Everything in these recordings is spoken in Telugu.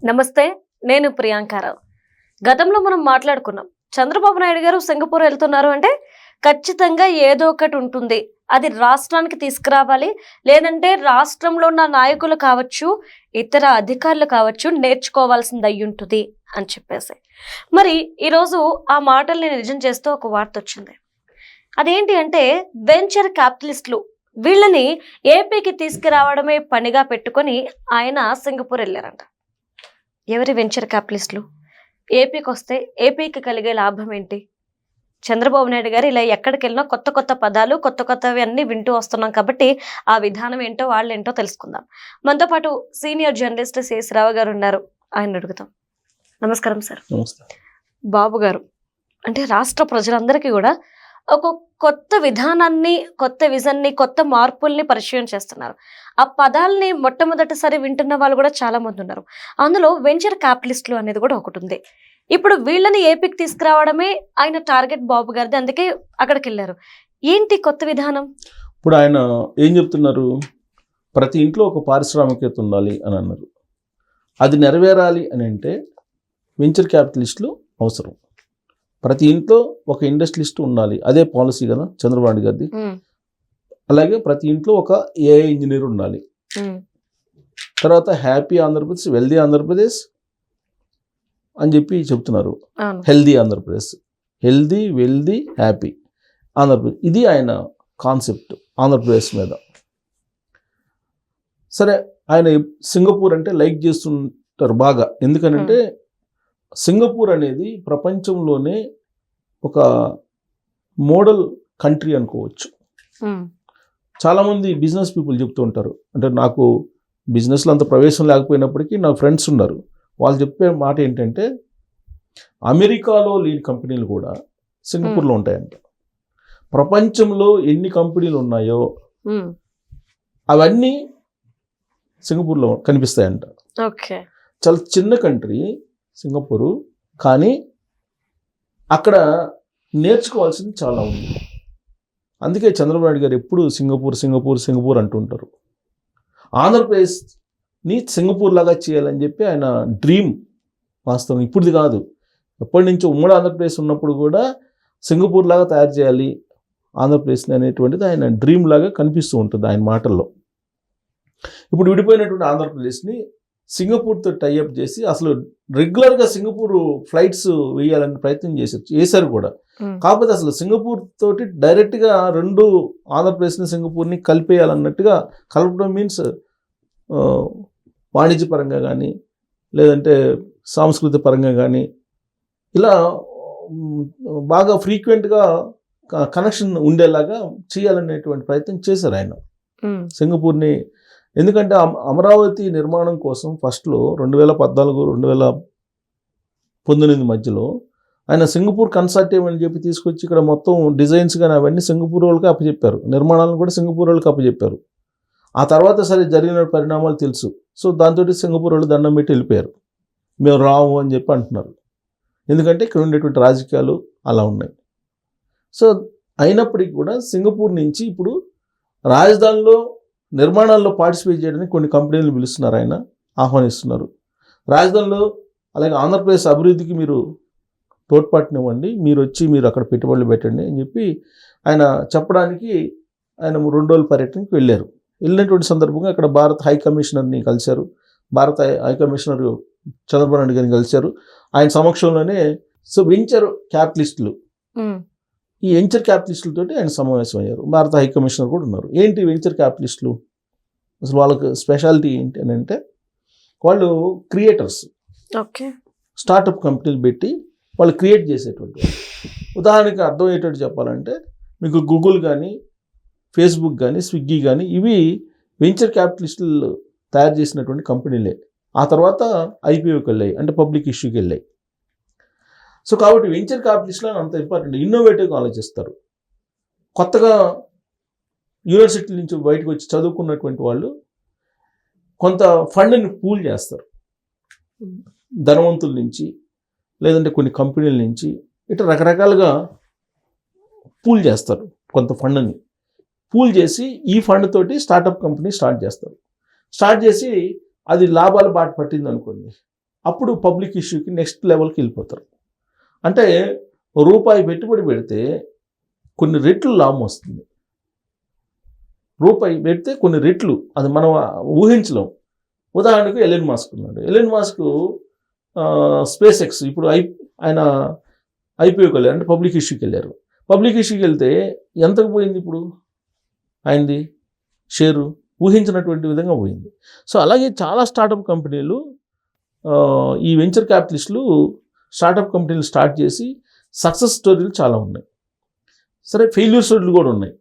నమస్తే, నేను ప్రియాంకారావు. గతంలో మనం మాట్లాడుకున్నాం. చంద్రబాబు నాయుడు గారు సింగపూర్ వెళ్తున్నారు అంటే ఖచ్చితంగా ఏదో ఒకటి ఉంటుంది. అది రాష్ట్రానికి తీసుకురావాలి. లేదంటే రాష్ట్రంలో ఉన్న నాయకులు కావచ్చు, ఇతర అధికారులు కావచ్చు నేర్చుకోవాల్సింది అయ్యుంటుంది అని చెప్పేసి. మరి ఈరోజు ఆ మాటల్ని నిజం చేస్తూ ఒక వార్త వచ్చింది. అదేంటి అంటే వెంచర్ క్యాపిటలిస్టులు వీళ్ళని ఏపీకి తీసుకురావడమే పనిగా పెట్టుకొని ఆయన సింగపూర్ వెళ్ళారంట. ఎవరి వెంచర్ క్యాపిటలిస్టులు? ఏపీకి వస్తే ఏపీకి కలిగే లాభం ఏంటి? చంద్రబాబు నాయుడు గారు ఇలా ఎక్కడికి వెళ్ళినా కొత్త కొత్త పదాలు, కొత్త కొత్తవి అన్ని వింటూ వస్తున్నాం కాబట్టి ఆ విధానం ఏంటో వాళ్ళేంటో తెలుసుకుందాం. మనతో పాటు సీనియర్ జర్నలిస్ట్ శేషరావు గారు ఉన్నారు, ఆయన అడుగుతాం. నమస్కారం సార్. బాబు గారు అంటే రాష్ట్ర ప్రజలందరికీ కూడా ఒక కొత్త విధానాన్ని, కొత్త విజన్ని, కొత్త మార్పుల్ని పరిచయం చేస్తున్నారు. ఆ పదాలని మొట్టమొదటిసారి వింటున్న వాళ్ళు కూడా చాలా మంది ఉన్నారు. అందులో వెంచర్ క్యాపిటలిస్టులు అనేది కూడా ఒకటి ఉంది. ఇప్పుడు వీళ్ళని ఏపీకి తీసుకురావడమే ఆయన టార్గెట్ బాబు గారిది, అందుకే అక్కడికి వెళ్ళారు. ఏంటి కొత్త విధానం? ఇప్పుడు ఆయన ఏం చెప్తున్నారు? ప్రతి ఇంట్లో ఒక పారిశ్రామికత ఉండాలి అని అన్నారు. అది నెరవేరాలి అని అంటే వెంచర్ క్యాపిటలిస్టులు అవసరం. ప్రతి ఇంట్లో ఒక ఇండస్ట్రియలిస్ట్ ఉండాలి, అదే పాలసీ కదా చంద్రబాబు నాయుడు గారిది. అలాగే ప్రతి ఇంట్లో ఒక ఏఐ ఇంజనీర్ ఉండాలి. తర్వాత హ్యాపీ ఆంధ్రప్రదేశ్, వెల్దీ ఆంధ్రప్రదేశ్ అని చెప్పి చెప్తున్నారు. Healthy Andhra Pradesh, healthy, wealthy, happy Andhra Pradesh, ఇది ఆయన కాన్సెప్ట్ ఆంధ్రప్రదేశ్ మీద. సరే, ఆయన సింగపూర్ అంటే లైక్ చేస్తుంటారు బాగా. ఎందుకనంటే సింగపూర్ అనేది ప్రపంచంలోనే ఒక మోడల్ కంట్రీ అనుకోవచ్చు. చాలామంది బిజినెస్ పీపుల్ చెప్తూ ఉంటారు. అంటే నాకు బిజినెస్లో అంత ప్రవేశం లేకపోయినప్పటికీ నా ఫ్రెండ్స్ ఉన్నారు. వాళ్ళు చెప్పే మాట ఏంటంటే అమెరికాలో లేని కంపెనీలు కూడా సింగపూర్లో ఉంటాయంట. ప్రపంచంలో ఎన్ని కంపెనీలు ఉన్నాయో అవన్నీ సింగపూర్లో కనిపిస్తాయంట. చాలా చిన్న కంట్రీ సింగపూరు, కానీ అక్కడ నేర్చుకోవాల్సింది చాలా ఉంది. అందుకే చంద్రబాబు నాయుడు గారు ఎప్పుడు సింగపూర్ సింగపూర్ సింగపూర్ అంటుంటారు. ఆంధ్రప్రదేశ్ని సింగపూర్ లాగా చేయాలని చెప్పి ఆయన డ్రీమ్. వాస్తవం ఇప్పుడుది కాదు, ఎప్పటి నుంచో ఉమ్మడి ఆంధ్రప్రదేశ్ ఉన్నప్పుడు కూడా సింగపూర్ లాగా తయారు చేయాలి ఆంధ్రప్రదేశ్ని అనేటువంటిది ఆయన డ్రీమ్ లాగా కనిపిస్తూ ఉంటుంది ఆయన మాటల్లో. ఇప్పుడు విడిపోయినటువంటి ఆంధ్రప్రదేశ్ని సింగపూర్తో టైఅప్ చేసి అసలు రెగ్యులర్గా సింగపూర్ ఫ్లైట్స్ వేయాలని ప్రయత్నం చేశారు కూడా. కాకపోతే అసలు సింగపూర్ తోటి డైరెక్ట్గా రెండు ఆంధ్రప్రదేశ్ని సింగపూర్ని కలిపేయాలన్నట్టుగా, కలపడం మీన్స్ వాణిజ్యపరంగా కానీ లేదంటే సాంస్కృతిక పరంగా కానీ ఇలా బాగా ఫ్రీక్వెంట్గా కనెక్షన్ ఉండేలాగా చేయాలనేటువంటి ప్రయత్నం చేశారు ఆయన సింగపూర్ని. ఎందుకంటే అమరావతి నిర్మాణం కోసం ఫస్ట్లో 2014-2019 మధ్యలో ఆయన సింగపూర్ కన్సార్టియం అని చెప్పి తీసుకొచ్చి ఇక్కడ మొత్తం డిజైన్స్ కానీ అవన్నీ సింగపూర్ వాళ్ళకి అప్పచెప్పారు, నిర్మాణాలను కూడా సింగపూర్ వాళ్ళకి అప్పచెప్పారు. ఆ తర్వాత సరే జరిగిన పరిణామాలు తెలుసు. సో దాంతో సింగపూర్ వాళ్ళు దండం పెట్టి వెళ్ళిపోయారు, మేము రాము అని చెప్పి అంటున్నారు. ఎందుకంటే ఇక్కడ ఉండేటువంటి రాజకీయాలు అలా ఉన్నాయి. సో అయినప్పటికీ కూడా సింగపూర్ నుంచి ఇప్పుడు రాజధానిలో నిర్మాణాల్లో పార్టిసిపేట్ చేయడానికి కొన్ని కంపెనీలు పిలుస్తున్నారు, ఆయన ఆహ్వానిస్తున్నారు. రాజధానిలో అలాగే ఆంధ్రప్రదేశ్ అభివృద్ధికి మీరు తోడ్పాటునివ్వండి, మీరు అక్కడ పెట్టుబడులు పెట్టండి అని చెప్పి ఆయన చెప్పడానికి ఆయన 2 రోజుల పర్యటనకి వెళ్ళారు. వెళ్ళినటువంటి సందర్భంగా అక్కడ భారత హై కమిషనర్ని కలిశారు. భారత హై కమిషనర్ చంద్రబాబు నాయుడు గారిని కలిశారు. ఆయన సమక్షంలోనే వెంచర్ క్యాపిటలిస్టులు, ఈ వెంచర్ క్యాపిటలిస్టులతోటి ఆయన సమావేశం అయ్యారు. భారత హై కమిషనర్ కూడా ఉన్నారు. ఏంటి వెంచర్ క్యాపిటలిస్టులు? అసలు వాళ్ళకి స్పెషాలిటీ ఏంటి అని అంటే వాళ్ళు క్రియేటర్స్. స్టార్టప్ కంపెనీలు పెట్టి వాళ్ళు క్రియేట్ చేసేటువంటి. ఉదాహరణకి అర్థమయ్యేటట్టు చెప్పాలంటే మీకు గూగుల్ కానీ, ఫేస్బుక్ కానీ, స్విగ్గీ కానీ ఇవి వెంచర్ క్యాపిటలిస్టులు తయారు చేసినటువంటి కంపెనీలే. ఆ తర్వాత ఐపీఓకి వెళ్ళాయి, అంటే పబ్లిక్ ఇష్యూకి వెళ్ళాయి. సో కాబట్టి వెంచర్ క్యాపిటలిస్టులు అంత ఇంపార్టెంట్, ఇన్నోవేటివ్గా ఆలోచిస్తారు. కొత్తగా యూనివర్సిటీ నుంచి బయటకు వచ్చి చదువుకున్నటువంటి వాళ్ళు కొంత ఫండ్ని పూల్ చేస్తారు, ధనవంతుల నుంచి లేదంటే కొన్ని కంపెనీల నుంచి, ఇట్లా రకరకాలుగా పూల్ చేస్తారు. కొంత ఫండ్ని పూల్ చేసి ఈ ఫండ్ తోటి స్టార్టప్ కంపెనీ స్టార్ట్ చేస్తారు. స్టార్ట్ చేసి అది లాభాల బాట పట్టింది అనుకోండి, అప్పుడు పబ్లిక్ ఇష్యూకి నెక్స్ట్ లెవెల్కి వెళ్ళిపోతారు. అంటే రూపాయి పెట్టుబడి పెడితే కొన్ని రెట్లు లాభం వస్తుంది. రూపాయి పెడితే కొన్ని రెట్లు, అది మనం ఊహించలేం. ఉదాహరణకు ఎలన్ మాస్క్ ఉన్నాడు. ఎలన్ మాస్క్ స్పేస్ ఎక్స్ ఇప్పుడు ఆయన ఐపీఓకి వెళ్ళారు, అంటే పబ్లిక్ ఇష్యూకి వెళ్ళారు. పబ్లిక్ ఇష్యూకి వెళ్తే ఎంతకు పోయింది ఇప్పుడు ఆయనది షేరు? ఊహించినటువంటి విధంగా పోయింది. సో అలాగే చాలా స్టార్టప్ కంపెనీలు, ఈ వెంచర్ క్యాపిటలిస్టులు స్టార్టప్ కంపెనీలు స్టార్ట్ చేసి సక్సెస్ స్టోరీలు చాలా ఉన్నాయి. సరే, ఫెయిల్యూర్ స్టోరీలు కూడా ఉన్నాయి.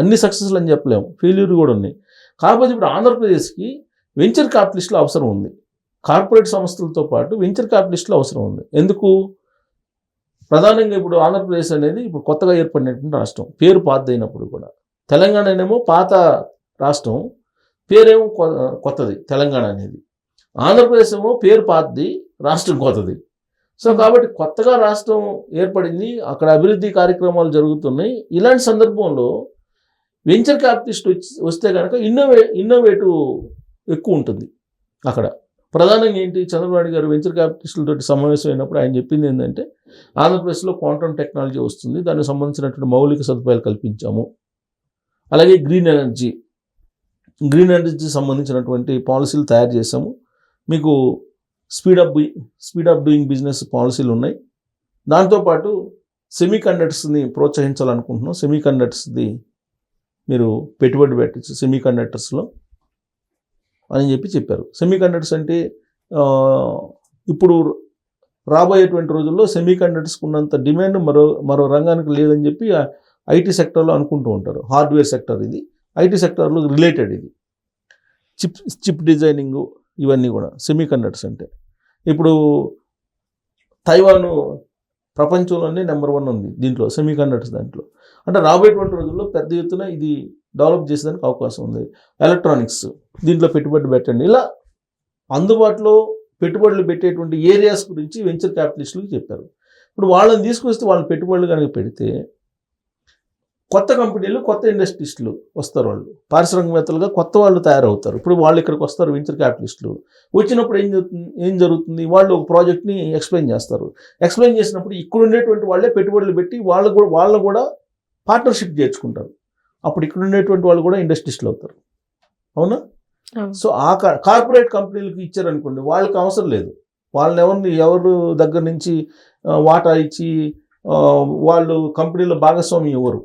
అన్ని సక్సెస్లు అని చెప్పలేము, ఫెయిల్యూర్ కూడా ఉన్నాయి. కాకపోతే ఇప్పుడు ఆంధ్రప్రదేశ్కి వెంచర్ క్యాపిటలిస్టులు అవసరం ఉంది. కార్పొరేట్ సంస్థలతో పాటు వెంచర్ క్యాపిటలిస్టులు అవసరం ఉంది. ఎందుకు? ప్రధానంగా ఇప్పుడు ఆంధ్రప్రదేశ్ అనేది ఇప్పుడు కొత్తగా ఏర్పడినటువంటి రాష్ట్రం, పేరు పాతదైనప్పుడు కూడా. తెలంగాణనేమో పాత రాష్ట్రం, పేరేమో కొత్తది తెలంగాణ అనేది. ఆంధ్రప్రదేశ్ ఏమో పేరు పాతది, రాష్ట్రం కొత్తది. సో కాబట్టి కొత్తగా రాష్ట్రం ఏర్పడింది, అక్కడ అభివృద్ధి కార్యక్రమాలు జరుగుతున్నాయి. ఇలాంటి సందర్భంలో వెంచర్ క్యాపిటలిస్ట్ వస్తే కనుక ఇన్నోవేటివ్ ఎక్కువ ఉంటుంది అక్కడ. ప్రధానంగా ఏంటి, చంద్రబాబు నాయుడు గారు వెంచర్ క్యాపిటలిస్టులతో సమావేశం అయినప్పుడు ఆయన చెప్పింది ఏంటంటే, ఆంధ్రప్రదేశ్లో క్వాంటమ్ టెక్నాలజీ వస్తుంది, దానికి సంబంధించినటువంటి మౌలిక సదుపాయాలు కల్పించాము. అలాగే గ్రీన్ ఎనర్జీ సంబంధించినటువంటి పాలసీలు తయారు చేసాము. మీకు స్పీడప్ డూయింగ్ బిజినెస్ పాలసీలు ఉన్నాయి. దాంతోపాటు సెమీ కండక్టర్స్ని ప్రోత్సహించాలనుకుంటున్నాం. సెమీ కండక్టర్స్ది మీరు పెట్టుబడి పెట్టచ్చు సెమీ కండక్టర్స్లో అని చెప్పారు. సెమీ కండక్టర్స్ అంటే ఇప్పుడు రాబోయేటువంటి రోజుల్లో సెమీ కండక్టర్స్కి ఉన్నంత డిమాండ్ మరో రంగానికి లేదని చెప్పి ఐటీ సెక్టర్లో అనుకుంటూ ఉంటారు. హార్డ్వేర్ సెక్టర్ ఇది, ఐటీ సెక్టర్లో రిలేటెడ్ ఇది. చిప్ డిజైనింగు ఇవన్నీ కూడా సెమీ కండక్టర్స్ అంటే. ఇప్పుడు తైవాను ప్రపంచంలోనే నెంబర్ 1 ఉంది దీంట్లో, సెమీ కండక్టర్స్ దాంట్లో. అంటే రాబోయేటువంటి రోజుల్లో పెద్ద ఎత్తున ఇది డెవలప్ చేసేదానికి అవకాశం ఉంది. ఎలక్ట్రానిక్స్ దీంట్లో పెట్టుబడి పెట్టండి. ఇలా అందుబాటులో పెట్టుబడులు పెట్టేటువంటి ఏరియాస్ గురించి వెంచర్ క్యాపిటలిస్టులకు చెప్పారు. ఇప్పుడు వాళ్ళని తీసుకొస్తే వాళ్ళని పెట్టుబడులు కనుక పెడితే కొత్త కంపెనీలు, కొత్త ఇండస్ట్రీస్టులు వస్తారు. వాళ్ళు పారిశ్రామికవేత్తలుగా కొత్త వాళ్ళు తయారవుతారు. ఇప్పుడు వాళ్ళు ఇక్కడికి వస్తారు వెంచర్ క్యాపిటలిస్టులు. వచ్చినప్పుడు ఏం జరుగుతుంది, వాళ్ళు ఒక ప్రాజెక్ట్ని ఎక్స్ప్లెయిన్ చేస్తారు. ఎక్స్ప్లెయిన్ చేసినప్పుడు ఇక్కడ ఉండేటువంటి వాళ్ళే పెట్టుబడులు పెట్టి వాళ్ళు కూడా పార్ట్నర్షిప్ చేర్చుకుంటారు. అప్పుడు ఇక్కడ ఉండేటువంటి వాళ్ళు కూడా ఇండస్ట్రీస్టులు అవుతారు. అవునా? సో ఆ కార్పొరేట్ కంపెనీలకు ఇచ్చారనుకోండి, వాళ్ళకి అవసరం లేదు. వాళ్ళని ఎవరు దగ్గర నుంచి వాటా ఇచ్చి వాళ్ళు కంపెనీలో భాగస్వామి ఎవరు.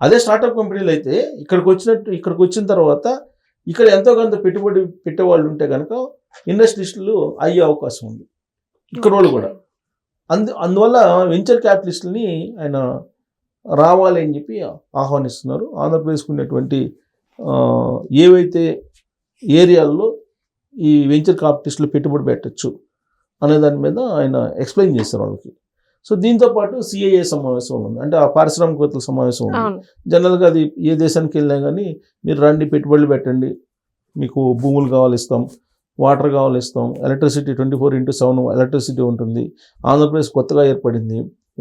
అదే స్టార్టప్ కంపెనీలు అయితే ఇక్కడికి వచ్చిన తర్వాత ఇక్కడ ఎంతో కొంత పెట్టుబడి పెట్టేవాళ్ళు ఉంటే కనుక ఇండస్ట్రీస్టులు అయ్యే అవకాశం ఉంది ఇక్కడ వాళ్ళు కూడా. అందువల్ల వెంచర్ క్యాపిటలిస్టులని ఆయన రావాలి అని చెప్పి ఆహ్వానిస్తున్నారు. ఆంధ్రప్రదేశ్కి ఉన్నటువంటి ఏవైతే ఏరియాల్లో ఈ వెంచర్ క్యాపిటలిస్టులు పెట్టుబడి పెట్టచ్చు అనే దాని మీద ఆయన ఎక్స్ప్లెయిన్ చేస్తారు వాళ్ళకి. సో దీంతో పాటు సిఐఏ సమావేశం ఉంది, అంటే ఆ పారిశ్రామికవేత్తల సమావేశం ఉంది. జనరల్గా అది ఏ దేశానికి వెళ్ళినా కానీ మీరు రండి, పెట్టుబడులు పెట్టండి, మీకు భూములు కావాలి ఇస్తాం, వాటర్ కావాలి ఇస్తాం, ఎలక్ట్రిసిటీ 24/7 ఎలక్ట్రిసిటీ ఉంటుంది, ఆంధ్రప్రదేశ్ కొత్తగా ఏర్పడింది,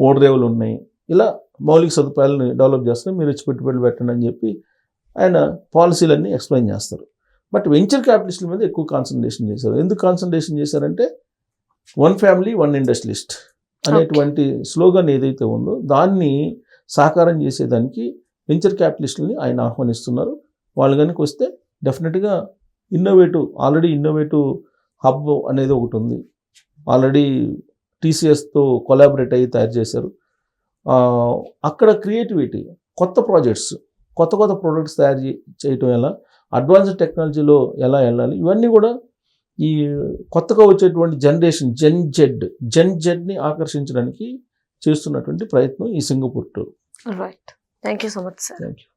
ఓడరేవులు ఉన్నాయి, ఇలా మౌలిక సదుపాయాలను డెవలప్ చేస్తే మీరు వచ్చి పెట్టుబడులు పెట్టండి అని చెప్పి ఆయన పాలసీలన్నీ ఎక్స్ప్లెయిన్ చేస్తారు. బట్ వెంచర్ క్యాపిటలిస్టుల మీద ఎక్కువ కాన్సన్ట్రేషన్ చేశారు. ఎందుకు కాన్సన్ట్రేషన్ చేశారంటే 1 ఫ్యామిలీ 1 ఇండస్ట్రియలిస్ట్ అనేటువంటి స్లోగన్ ఏదైతే ఉందో దాన్ని సాకారం చేసేదానికి వెంచర్ క్యాపిటలిస్టులని ఆయన ఆహ్వానిస్తున్నారు. వాళ్ళు కనుక వస్తే డెఫినెట్గా ఆల్రెడీ ఇన్నోవేటివ్ హబ్ అనేది ఒకటి ఉంది. ఆల్రెడీ టీసీఎస్తో కొలాబరేట్ అయ్యి తయారు చేశారు. అక్కడ క్రియేటివిటీ, కొత్త ప్రాజెక్ట్స్, కొత్త ప్రోడక్ట్స్ తయారు చేయటం ఎలా, అడ్వాన్స్డ్ టెక్నాలజీలో ఎలా వెళ్ళాలి, ఇవన్నీ కూడా ఈ కొత్తగా వచ్చేటువంటి జనరేషన్ జెన్ జెడ్ని ఆకర్షించడానికి చేస్తున్నటువంటి ప్రయత్నం ఈ Singapore tour. Right, thank you so much sir. Thank you.